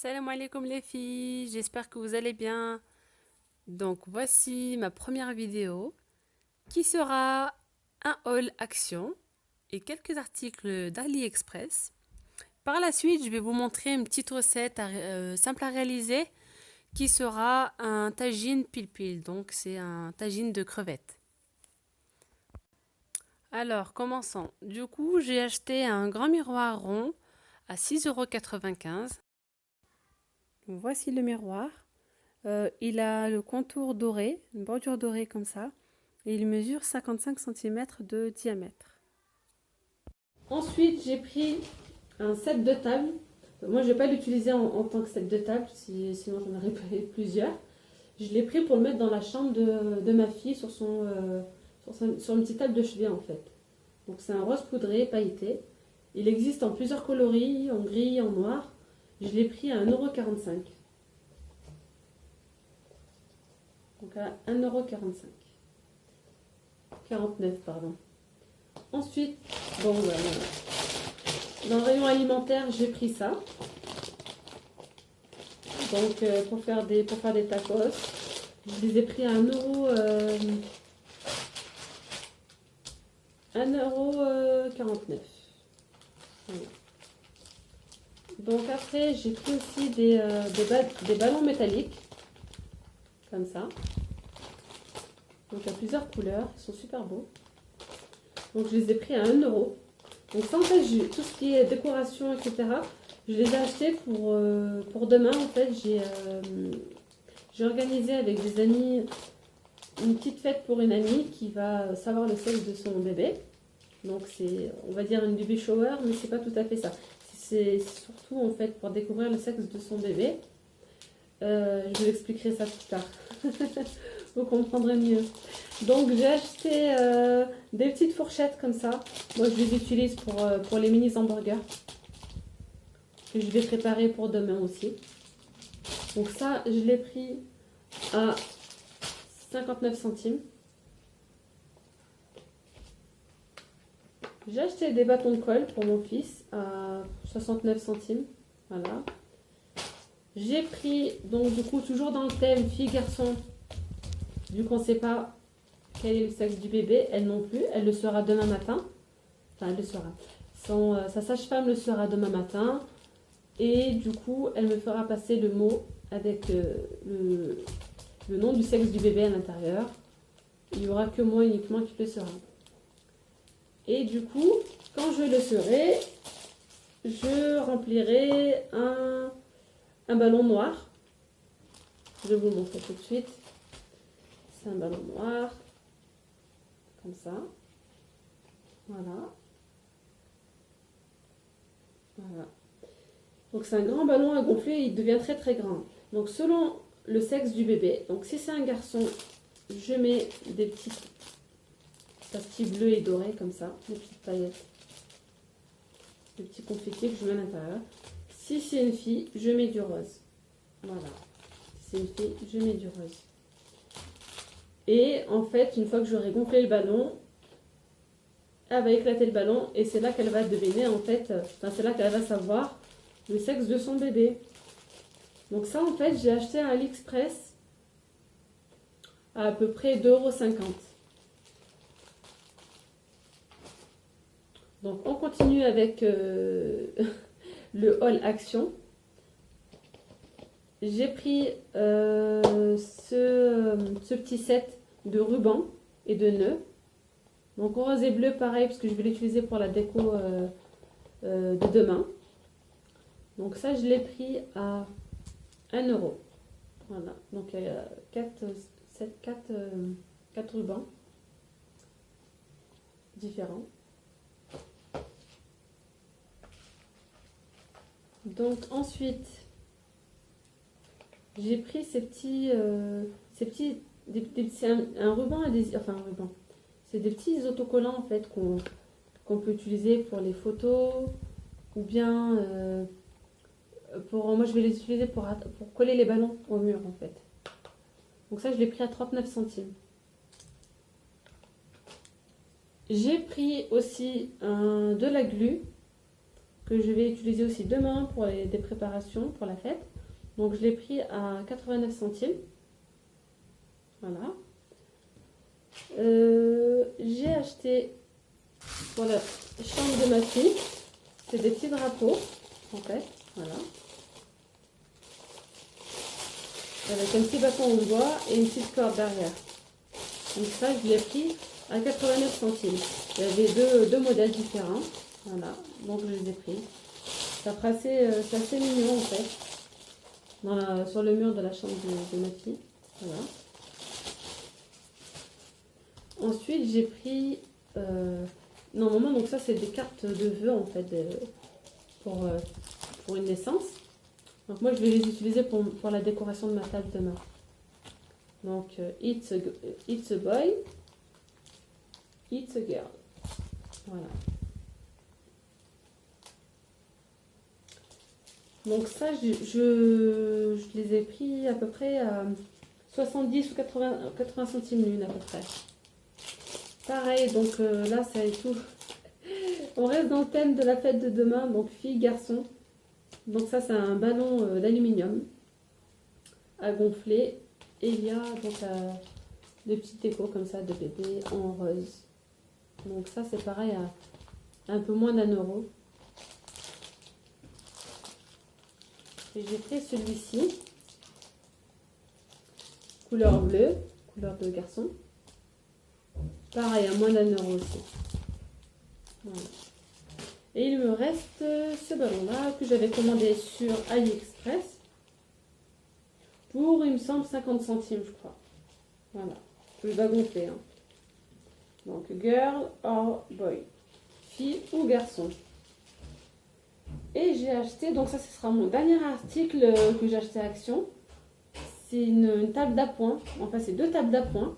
Salam alaikum les filles, j'espère que vous allez bien. Donc voici ma première vidéo qui sera un haul action et quelques articles d'AliExpress. Par la suite, je vais vous montrer une petite recette simple à réaliser qui sera un tagine pil-pil. Donc c'est un tagine de crevettes. Alors commençons. Du coup, j'ai acheté un grand miroir rond à 6,95 €. Voici le miroir. Il a le contour doré, une bordure dorée comme ça, et il mesure 55 cm de diamètre. Ensuite, j'ai pris un set de table. Moi, je ne vais pas l'utiliser en tant que set de table, sinon j'en aurais pris plusieurs. Je l'ai pris pour le mettre dans la chambre de ma fille sur une petite table de chevet en fait. Donc c'est un rose poudré, pailleté. Il existe en plusieurs coloris, en gris, en noir. Je l'ai pris à 1,45 €. Donc à 1,45 €. 49, pardon. Ensuite, dans le rayon alimentaire, j'ai pris ça. Donc pour faire des tacos, je les ai pris à 1,49 €. Voilà. Donc après, j'ai pris aussi des ballons métalliques, comme ça. Donc il y a plusieurs couleurs, ils sont super beaux. Donc je les ai pris à 1 €. Donc ça en fait, tout ce qui est décoration, etc., je les ai achetés pour demain. En fait, j'ai organisé avec des amis une petite fête pour une amie qui va savoir le sexe de son bébé. Donc c'est, on va dire une baby shower, mais c'est pas tout à fait ça. C'est surtout en fait pour découvrir le sexe de son bébé. Je vous expliquerai ça plus tard. Vous comprendrez mieux. Donc j'ai acheté des petites fourchettes comme ça. Moi je les utilise pour les mini hamburgers que je vais préparer pour demain aussi. Donc ça je l'ai pris à 59 centimes. J'ai acheté des bâtons de colle pour mon fils à 69 centimes. Voilà. J'ai pris, donc du coup toujours dans le thème fille-garçon, vu qu'on ne sait pas quel est le sexe du bébé, elle non plus, elle le sera demain matin. Enfin, elle le sera. Sa sage-femme le sera demain matin. Et du coup, elle me fera passer le mot avec le nom du sexe du bébé à l'intérieur. Il n'y aura que moi uniquement qui le sera. Et du coup, quand je le serai, je remplirai un ballon noir. Je vais vous le montrer tout de suite. C'est un ballon noir. Comme ça. Voilà. Voilà. Donc c'est un grand ballon à gonfler, il devient très très grand. Donc selon le sexe du bébé, donc si c'est un garçon, je mets des petites pastilles bleues et dorées comme ça, des petites paillettes, des petits confettis que je mets à l'intérieur. Si c'est une fille, je mets du rose. Voilà. Si c'est une fille, je mets du rose. Et en fait, une fois que j'aurai gonflé le ballon, elle va éclater le ballon et c'est là qu'elle va deviner en fait, c'est là qu'elle va savoir le sexe de son bébé. Donc ça en fait j'ai acheté à AliExpress à peu près 2,50 €. Donc on continue avec le haul action. J'ai pris ce petit set de rubans et de nœuds. Donc rose et bleu pareil parce que je vais l'utiliser pour la déco de demain. Donc ça je l'ai pris à 1 €. Voilà, donc il y a 4 rubans différents. Donc ensuite, j'ai pris c'est un ruban adhésif, enfin un ruban. C'est des petits autocollants en fait qu'on peut utiliser pour les photos ou bien moi je vais les utiliser pour coller les ballons au mur en fait. Donc ça je l'ai pris à 39 centimes. J'ai pris aussi de la glu que je vais utiliser aussi demain pour des préparations pour la fête. Donc je l'ai pris à 89 centimes. Voilà. J'ai acheté pour la chambre de ma fille. C'est des petits drapeaux en fait. Voilà. Avec un petit bâton en bois et une petite corde derrière. Donc ça, je l'ai pris à 89 centimes. Il y avait deux modèles différents. Voilà, donc je les ai pris. C'est assez mignon en fait. Sur le mur de la chambre de ma fille. Voilà. Ensuite, j'ai pris... normalement, donc ça, c'est des cartes de vœux en fait pour une naissance. Donc moi, je vais les utiliser pour la décoration de ma table demain. Donc, it's a boy, it's a girl. Voilà. Donc ça, je les ai pris à peu près à 70 ou 80 centimes l'une à peu près. Pareil, donc là, ça est tout. On reste dans le thème de la fête de demain, donc fille, garçon. Donc ça, c'est un ballon d'aluminium à gonfler. Et il y a donc des petites décos comme ça de bébé en rose. Donc ça, c'est pareil à un peu moins d'1 €. Et j'ai pris celui-ci, couleur bleue, couleur de garçon. Pareil, à moins d'1 € aussi. Voilà. Et il me reste ce ballon-là que j'avais commandé sur AliExpress pour, il me semble, 50 centimes, je crois. Voilà, que je dois gonfler. Hein. Donc, girl or boy, fille ou garçon. Et j'ai acheté, donc ça, ce sera mon dernier article que j'ai acheté à Action. C'est une table d'appoint, enfin, c'est 2 tables d'appoint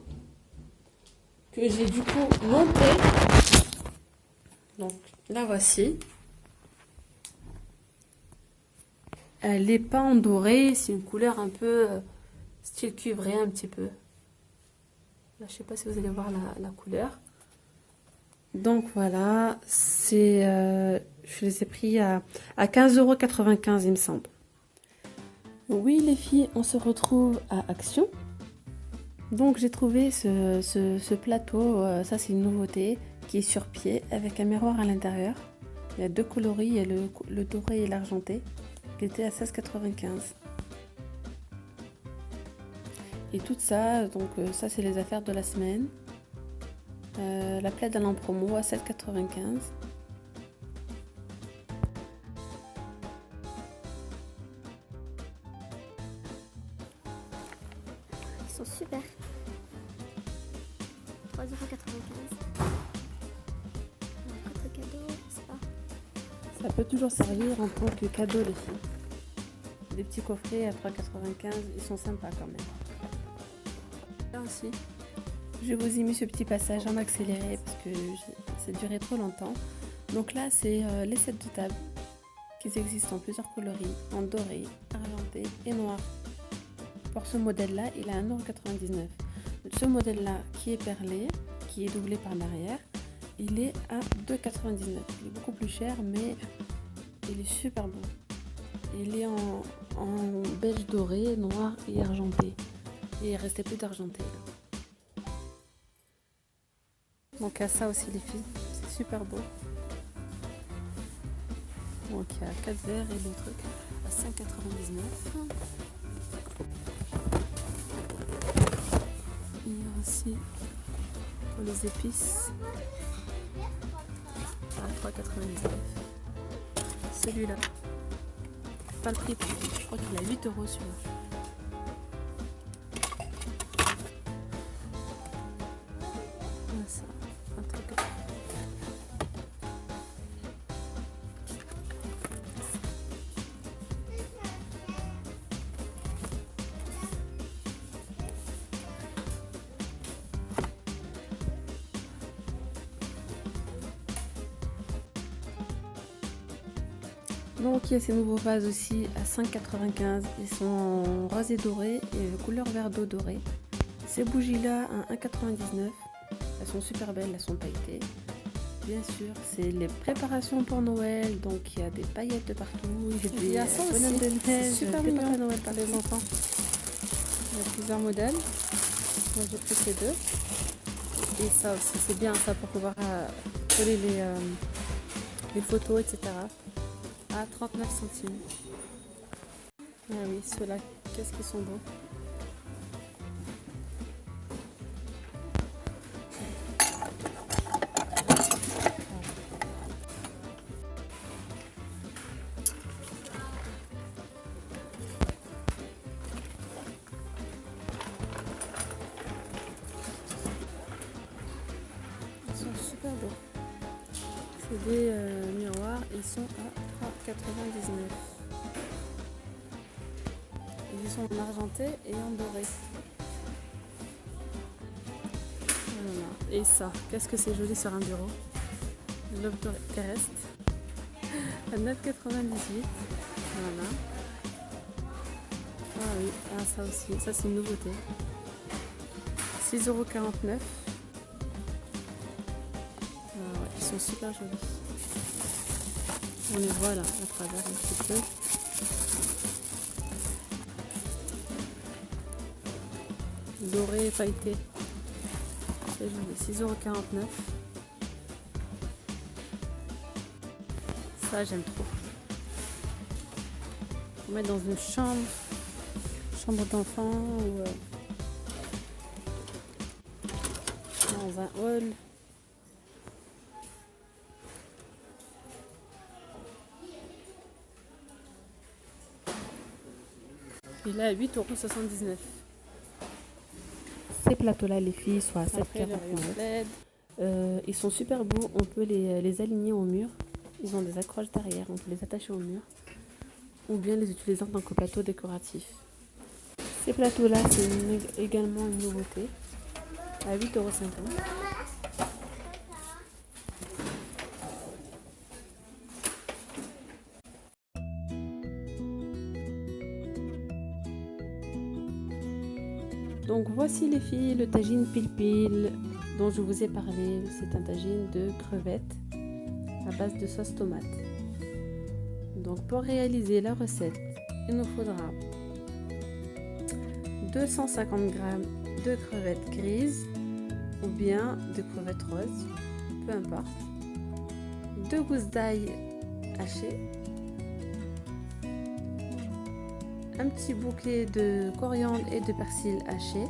que j'ai du coup montées. Donc, la voici. Elle n'est pas en doré, c'est une couleur un peu style cuivré un petit peu. Là, je ne sais pas si vous allez voir la couleur. Donc voilà, je les ai pris à 15,95 €, il me semble. Oui les filles, on se retrouve à Action. Donc j'ai trouvé ce plateau, ça c'est une nouveauté, qui est sur pied avec un miroir à l'intérieur. Il y a 2 coloris, il y a le doré et l'argenté. Il était à 16,95 €. Et tout ça, donc ça c'est les affaires de la semaine. La plaide elle est en promo à 7,95 €. Ils sont super. 3,95 €. Un cadeau, c'est pas. Ça peut toujours servir en tant que cadeau les filles. Des petits coffrets à 3,95 €, ils sont sympas quand même. Là aussi, je vous ai mis ce petit passage en accéléré parce que ça durait trop longtemps. Donc là, c'est les sets de table qui existent en plusieurs coloris, en doré, argenté et noir. Pour ce modèle-là, il est à 1,99 €. Ce modèle-là, qui est perlé, qui est doublé par l'arrière, il est à 2,99 €. Il est beaucoup plus cher, mais il est super beau. Il est en beige doré, noir et argenté. Et il restait plus d'argenté. Donc à ça aussi les filles, c'est super beau. Donc il y a 4 verres et le truc à 5,99 €. Il y a aussi pour les épices à 3,99 €. Celui-là, pas le prix, je crois qu'il a 8 € celui-là. Ça, un truc. Donc il y a ces nouveaux vases aussi à 5,95 €. Ils sont en rose et doré et couleur vert d'eau doré. Ces bougies là à 1,99 €. Elles sont super belles, elles sont pailletées. bien sûr, c'est les préparations pour Noël. Donc il y a des paillettes de partout. Il y a ça aussi. bonhommes de C'est neige, super des mignon Papa Noël par pour les enfants. Il y a plusieurs modèles. Moi j'ai pris ces deux. Et ça aussi, c'est bien ça pour pouvoir coller les photos, etc. À 39 centimes. Ah oui, ceux-là, qu'est-ce qu'ils sont beaux. Ils sont super beaux. C'est des miroirs, ils sont à 3,99. Ils sont en argenté et en doré. Voilà. Et ça, qu'est-ce que c'est joli sur un bureau. Globe terrestre à 9,98. Voilà. Ah oui, ah, ça aussi, ça c'est une nouveauté. 6,49 €. Ah ouais, ils sont super jolis. On les voit là à travers un petit peu. Doré pailleté. C'est joli. 6,49 €. Ça j'aime trop. On met dans une chambre d'enfant ou dans un hall. Il est à 8,79 €. Ces plateaux-là, les filles, sont à 7,49 €. Ils sont super beaux. On peut les aligner au mur. Ils ont des accroches derrière. On peut les attacher au mur. Ou bien les utiliser en tant que plateau décoratif. Ces plateaux-là, c'est également une nouveauté. À 8,50 €. Donc voici les filles, le tagine pil-pil dont je vous ai parlé. C'est un tagine de crevettes à base de sauce tomate. Donc pour réaliser la recette, il nous faudra 250 g de crevettes grises ou bien de crevettes roses, peu importe. 2 gousses d'ail hachées, un petit bouquet de coriandre et de persil haché,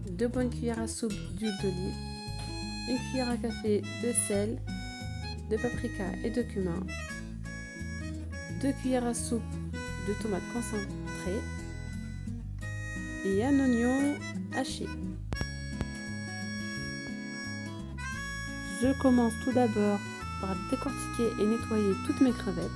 2 bonnes cuillères à soupe d'huile d'olive, 1 cuillère à café de sel, de paprika et de cumin, 2 cuillères à soupe de tomates concentrées et un oignon haché. Je commence tout d'abord par décortiquer et nettoyer toutes mes crevettes.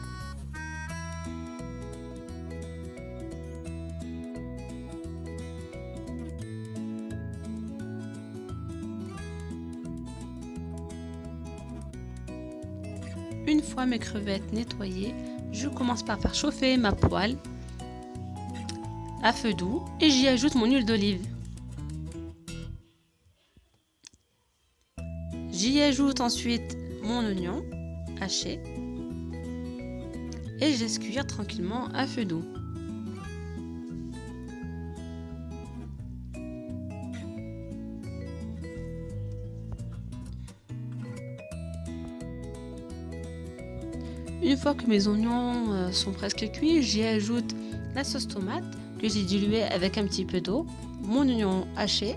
Une fois mes crevettes nettoyées, je commence par faire chauffer ma poêle à feu doux et j'y ajoute mon huile d'olive. J'y ajoute ensuite mon oignon haché et je laisse cuire tranquillement à feu doux. Une fois que mes oignons sont presque cuits, j'y ajoute la sauce tomate que j'ai diluée avec un petit peu d'eau, mon oignon haché,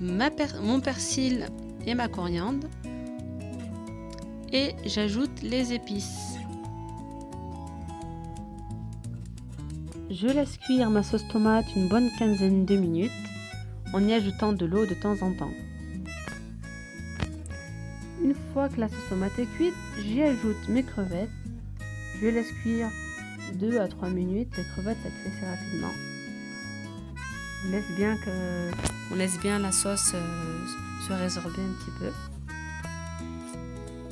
mon persil et ma coriandre et j'ajoute les épices. Je laisse cuire ma sauce tomate une bonne quinzaine de minutes en y ajoutant de l'eau de temps en temps. Une fois que la sauce tomate est cuite, j'y ajoute mes crevettes. Je laisse cuire 2 à 3 minutes. Les crevettes, ça cuit assez rapidement. On laisse bien la sauce se résorber un petit peu.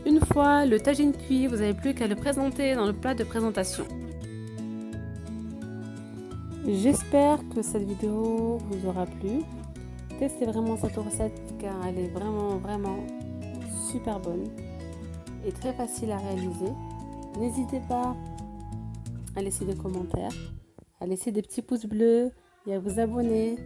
Une fois le tagine cuit, vous n'avez plus qu'à le présenter dans le plat de présentation. J'espère que cette vidéo vous aura plu. Testez vraiment cette recette car elle est vraiment super bonne et très facile à réaliser. N'hésitez pas à laisser des commentaires, à laisser des petits pouces bleus et à vous abonner.